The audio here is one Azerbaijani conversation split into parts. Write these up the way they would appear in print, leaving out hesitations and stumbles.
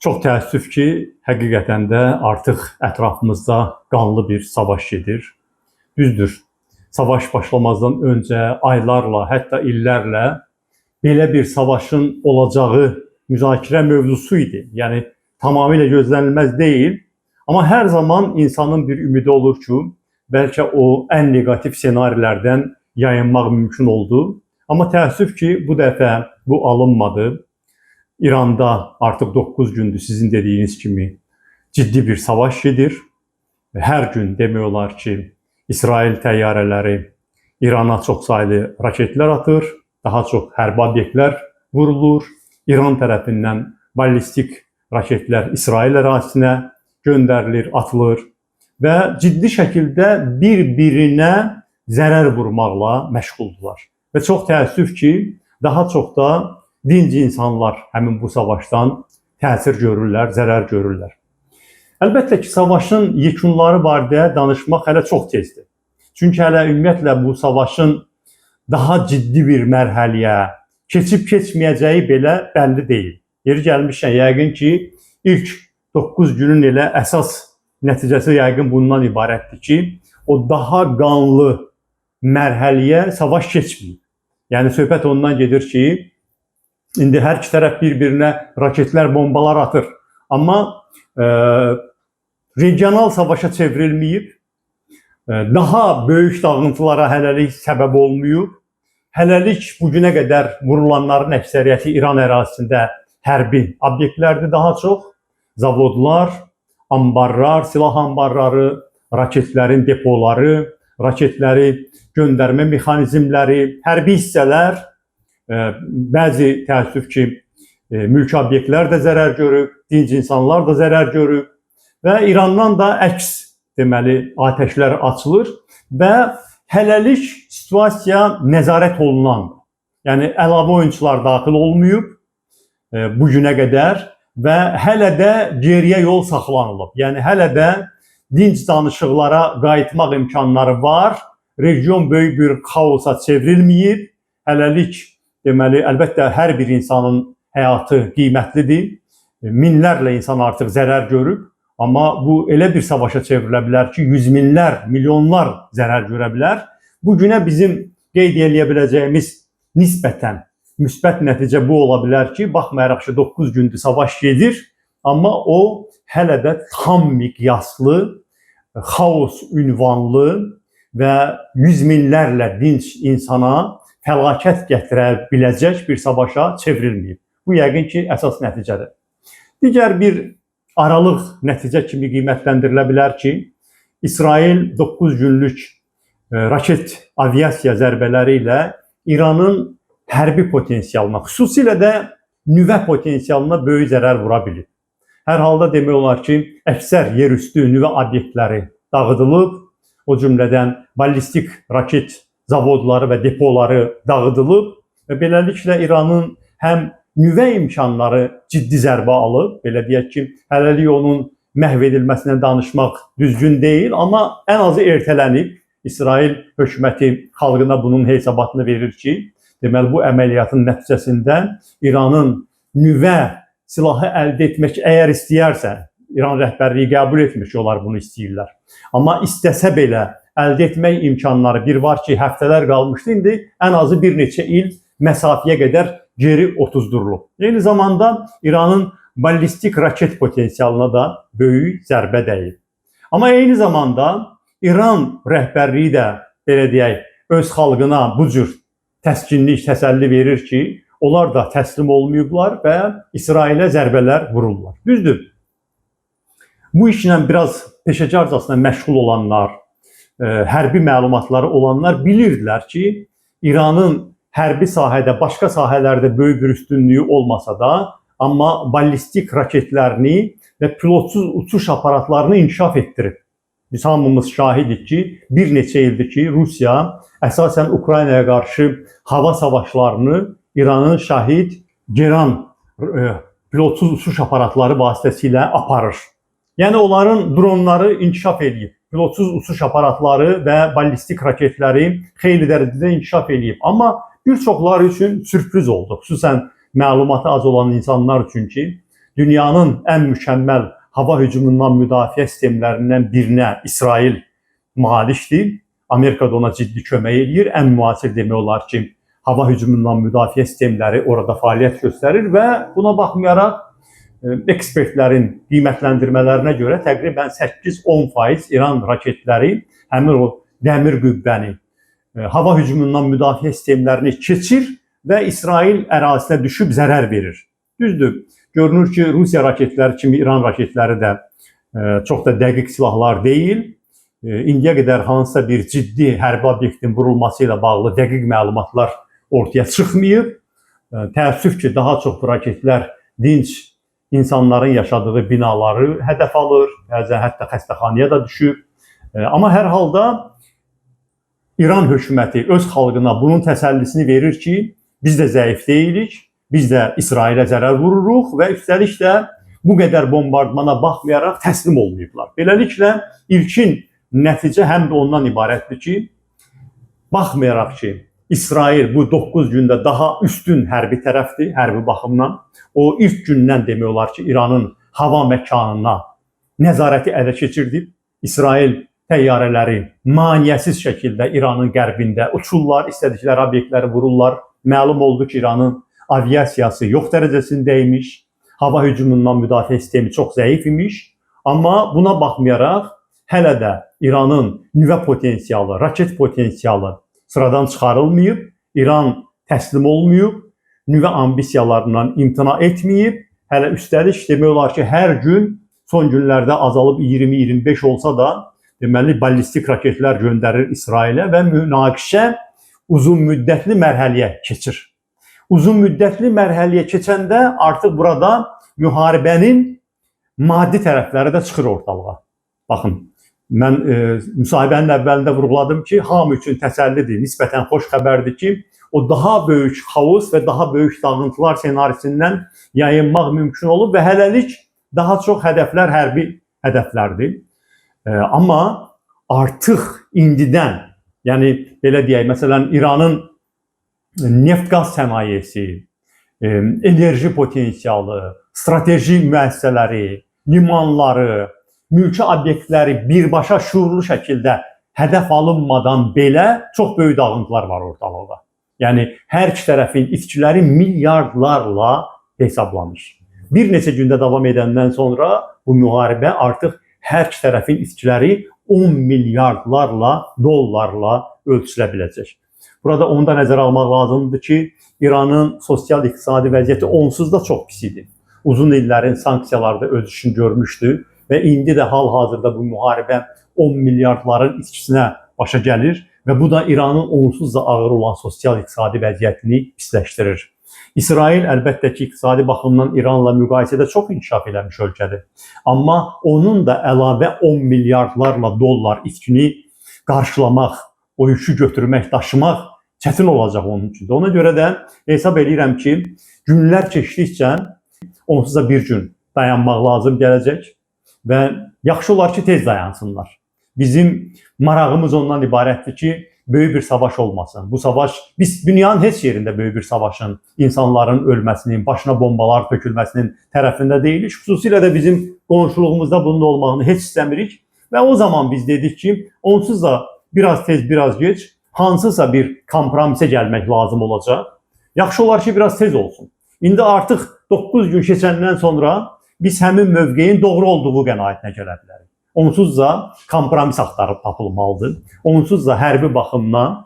Çox təəssüf ki, həqiqətən də artıq ətrafımızda qanlı bir savaş gedir. Düzdür, savaş başlamazdan öncə aylarla, hətta illərlə belə bir savaşın olacağı müzakirə mövzusu idi. Yəni tamamilə gözlənilməz deyil. Amma hər zaman insanın bir ümidi olur ki, bəlkə o ən negativ senarilərdən yayınmaq mümkün oldu. Amma təəssüf ki, bu dəfə bu alınmadı. İranda artıq 9 gündür sizin dediyiniz kimi ciddi bir savaş gedir. Hər gün demək olar ki, İsrail təyyarələri İrana çox saylı raketlər atır, daha çox hərbi obyektlər vurulur. İran tərəfindən ballistik raketlər İsrail ərazisinə göndərilir, atılır və ciddi şəkildə bir-birinə zərər vurmaqla məşğuldular. Və çox təəssüf ki, daha çox da dinc insanlar həmin bu savaşdan təsir görürlər, zərər görürlər. Əlbəttə ki, savaşın yekunları barədə danışmaq hələ çox tezdir. Çünki hələ ümumiyyətlə bu savaşın daha ciddi bir mərhələyə keçib-keçməyəcəyi belə bəlli deyil. Yeri gəlmişkən, yəqin ki, ilk 9 günün elə əsas nəticəsi yəqin bundan ibarətdir ki, o daha qanlı mərhələyə savaş keçməyib. Yəni, söhbət ondan gedir ki, İndi hər iki tərəf bir-birinə raketlər, bombalar atır. Amma regional savaşa çevrilməyib, daha böyük dağıntılara hələlik səbəb olmayıb. Hələlik bugünə qədər vurulanların əksəriyyəti İran ərazisində hərbi obyektlərdir daha çox. Zavodlar, ambarlar, silah ambarları, raketlərin depoları, raketləri göndərmə mexanizmləri, hərbi hissələr, bəzi təəssüf ki, mülki obyektlər də zərər görüb, dinc insanlar da zərər görüb və İrandan da əks deməli atəşlər açılır və hələlik situasiya nəzarət olunan, yəni əlavə oyunçular daxil olmayıb bugünə qədər və hələ də geriyə yol saxlanılıb. Yəni hələ də dinc danışıqlara qayıtmaq imkanları var, region böyük bir xaosa çevrilməyib, hələlik deməli, əlbəttə, hər bir insanın həyatı qiymətlidir. Minlərlə insan artıq zərər görüb. Amma bu elə bir savaşa çevrilə bilər ki, yüz minlər, milyonlar zərər görə bilər. Bugünə bizim qeyd edə biləcəyimiz nisbətən müsbət nəticə bu ola bilər ki, baxmayaraq ki, 9 gündür savaş gedir. Amma o hələ də tam miqyaslı, xaos ünvanlı və yüz minlərlə dinc insana fəlakət gətirə biləcək bir savaşa çevrilməyib. Bu yəqin ki, əsas nəticədir. Digər bir aralıq nəticə kimi qiymətləndirilə bilər ki, İsrail 9 günlük raket aviasiya zərbələri ilə İranın hərbi potensialına, xüsusilə də nüvə potensialına böyük zərər vura bilib. Hər halda demək olar ki, əksər yerüstü nüvə obyektləri dağıdılıb, o cümlədən ballistik raket zavodları və depoları dağıdılıb və beləliklə İranın həm nüvə imkanları ciddi zərbə alıb, belə deyək ki, hələlik onun məhv edilməsindən danışmaq düzgün deyil, amma ən azı ertələnib. İsrail hökuməti xalqına bunun hesabatını verir ki, deməli bu əməliyyatın nəticəsində İranın nüvə silahı əldə etmək əgər istəyərsə, İran rəhbərliyi qəbul etmir ki, onlar bunu istəyirlər. Amma istəsə belə əldə etmək imkanları bir var ki, həftələr qalmışdı, indi ən azı bir neçə il məsafəyə qədər geri otuzdurulub. Eyni zamanda İranın ballistik raket potensialına da böyük zərbə dəyib. Amma eyni zamanda İran rəhbərliyi də, belə deyək, öz xalqına bu cür təskinlik, təsəlli verir ki, onlar da təslim olmayıblar və İsrailə zərbələr vururlar. Düzdür, bu işlə biraz peşəkarcasına məşğul olanlar, hərbi məlumatları olanlar bilirdilər ki, İranın hərbi sahədə, başqa sahələrdə böyük bir üstünlüyü olmasa da, amma ballistik raketlərini və pilotsuz uçuş aparatlarını inkişaf etdirib. Biz hamımız şahidik ki, bir neçə ildir ki, Rusiya əsasən Ukraynaya qarşı hava savaşlarını İranın şahid Geran pilotsuz uçuş aparatları vasitəsilə aparır. Yəni onların dronları inkişaf edib. Pilotsuz uçuş aparatları və ballistik raketləri xeyli dərəcədə inkişaf edib. Amma bir çoxları üçün sürpriz oldu. Xüsusən məlumatı az olan insanlar üçün ki, dünyanın ən mükəmməl hava hücumundan müdafiə sistemlərindən birinə İsrail malikdir. Amerika da ona ciddi kömək edir. Ən müasir demək olar ki, hava hücumundan müdafiə sistemləri orada fəaliyyət göstərir və buna baxmayaraq ekspertlərin qiymətləndirmələrinə görə təqribən 8-10% İran raketləri həmin o dəmir qübbəni, hava hücumundan müdafiə sistemlərini keçir və İsrail ərazisinə düşüb zərər verir. Düzdür, görünür ki, Rusiya raketləri kimi İran raketləri də çox da dəqiq silahlar deyil. İndiyə qədər hansısa bir ciddi hərbi obyektin vurulması ilə bağlı dəqiq məlumatlar ortaya çıxmayıb. Təəssüf ki, daha çox bu raketlər dinc insanların yaşadığı binaları hədəf alır, bəzən hətta xəstəxanaya da düşüb. Amma hər halda İran hökuməti öz xalqına bunun təsəllisini verir ki, biz də zəif deyilik, biz də İsrailə zərər vururuq və üstəlik də bu qədər bombardmana baxmayaraq təslim olmayıblar. Beləliklə, ilkin nəticə həm də ondan ibarətdir ki, baxmayaraq ki, İsrail bu 9 gündə daha üstün hərbi tərəfdir, hərbi baxımdan. O ilk gündən demək olar ki, İranın hava məkanına nəzarəti ələ keçirdib. İsrail təyyarələri maneəsiz şəkildə İranın qərbində uçurlar, istədikləri obyektləri vururlar. Məlum oldu ki, İranın aviasiyası yox dərəcəsində imiş, hava hücumundan müdafiə sistemi çox zəif imiş. Amma buna baxmayaraq, hələ də İranın nüvə potensialı, raket potensialı sıradan çıxarılmayıb, İran təslim olmayıb, nüvə ambisiyalarından imtina etməyib. Hələ üstəlik demək olar ki, hər gün son günlərdə azalıb 20-25 olsa da, deməli ballistik raketlər göndərir İsrailə və münaqişə uzun müddətli mərhələyə keçir. Uzun müddətli mərhələyə keçəndə artıq burada müharibənin maddi tərəfləri də çıxır ortalığa. Baxın, mən müsahibənin əvvəlində vurğuladım ki, hamı üçün təsəllidir, nisbətən xoş xəbərdir ki, o daha böyük xaos və daha böyük dağıntılar senarisindən yayınmaq mümkün olub və hələlik daha çox hədəflər hərbi hədəflərdir. Amma artıq indidən, yəni belə deyək, məsələn, İranın neft-qaz sənayesi, enerji potensialı, strateji müəssisələri, limanları, mülki obyektləri birbaşa şuurlu şəkildə hədəf alınmadan belə çox böyük dağıntılar var ortalıqda. Yəni, hər iki tərəfin itkiləri milyardlarla hesablanır. Bir neçə gündə davam edəndən sonra bu müharibə artıq hər iki tərəfin itkiləri 10 milyardlarla dollarla ölçülə biləcək. Burada onu da nəzərə almaq lazımdır ki, İranın sosial-iqtisadi vəziyyəti onsuz da çox pis idi. Uzun illərin sanksiyalarda öz işini görmüşdü və indi də hal-hazırda bu müharibə 10 milyardların itkisinə başa gəlir və bu da İranın onsuz da ağır olan sosial-iqtisadi vəziyyətini pisləşdirir. İsrail əlbəttə ki, iqtisadi baxımdan İranla müqayisədə çox inkişaf eləmiş ölkədir. Amma onun da əlavə 10 milyardlarla dollar itkini qarşılamaq, o yükü götürmək, daşımaq çətin olacaq onun üçün. Ona görə də hesab edirəm ki, günlər keçdikcə onsuz da bir gün dayanmaq lazım gələcək və yaxşı olar ki, tez dayansınlar. Bizim marağımız ondan ibarətdir ki, böyük bir savaş olmasın. Bu savaş, biz dünyanın heç yerində böyük bir savaşın, insanların ölməsinin, başına bombalar tökülməsinin tərəfində deyilik. Xüsusilə də bizim qonşuluğumuzda bunun olmağını heç istəmirik və o zaman biz dedik ki, onsuz da biraz tez, biraz geç, hansısa bir kompromisə gəlmək lazım olacaq. Yaxşı olar ki, biraz tez olsun. İndi artıq 9 gün keçəndən sonra biz həmin mövqeyin doğru olduğu qənaətinə gələ bilərik. Onsuz da kompromis axtarıb tapılmalıdır. Onsuz da hərbi baxımdan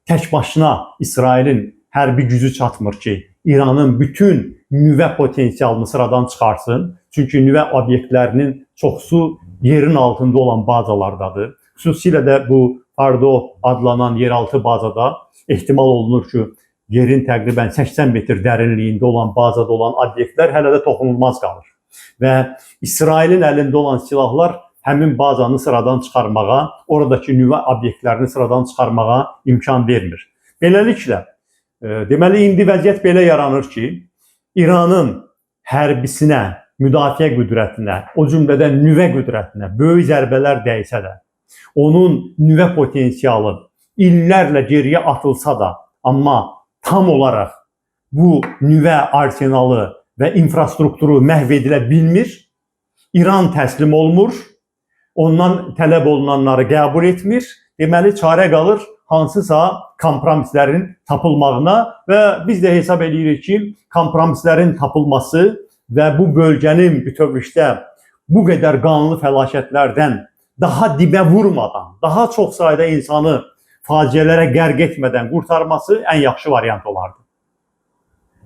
tək başına İsrailin hərbi gücü çatmır ki, İranın bütün nüvə potensialını sıradan çıxarsın. Çünki nüvə obyektlərinin çoxsu yerin altında olan bazalardadır. Xüsusilə də bu Fardo adlanan yeraltı bazada ehtimal olunur ki, yerin təqribən 80 metr dərinliyində olan bazada olan obyektlər hələ də toxunulmaz qalır. Və İsrailin əlində olan silahlar həmin bazanı sıradan çıxarmağa, oradakı nüvə obyektlərini sıradan çıxarmağa imkan vermir. Beləliklə, deməli, indi vəziyyət belə yaranır ki, İranın hərbisinə, müdafiə qüdrətinə, o cümlədən nüvə qüdrətinə böyük zərbələr dəysə də, onun nüvə potensialı illərlə geriyə atılsa da, amma tam olaraq bu nüvə arsenalı və infrastrukturu məhv edilə bilmir. İran təslim olmur, ondan tələb olunanları qəbul etmir. Deməli, çarə qalır hansısa kompromislərin tapılmağına və biz də hesab edirik ki, kompromislərin tapılması və bu bölgənin bütövlükdə bu qədər qanlı fəlakətlərdən daha dibə vurmadan, daha çox sayda insanı faciələrə qərq etmədən qurtarması ən yaxşı variant olardı.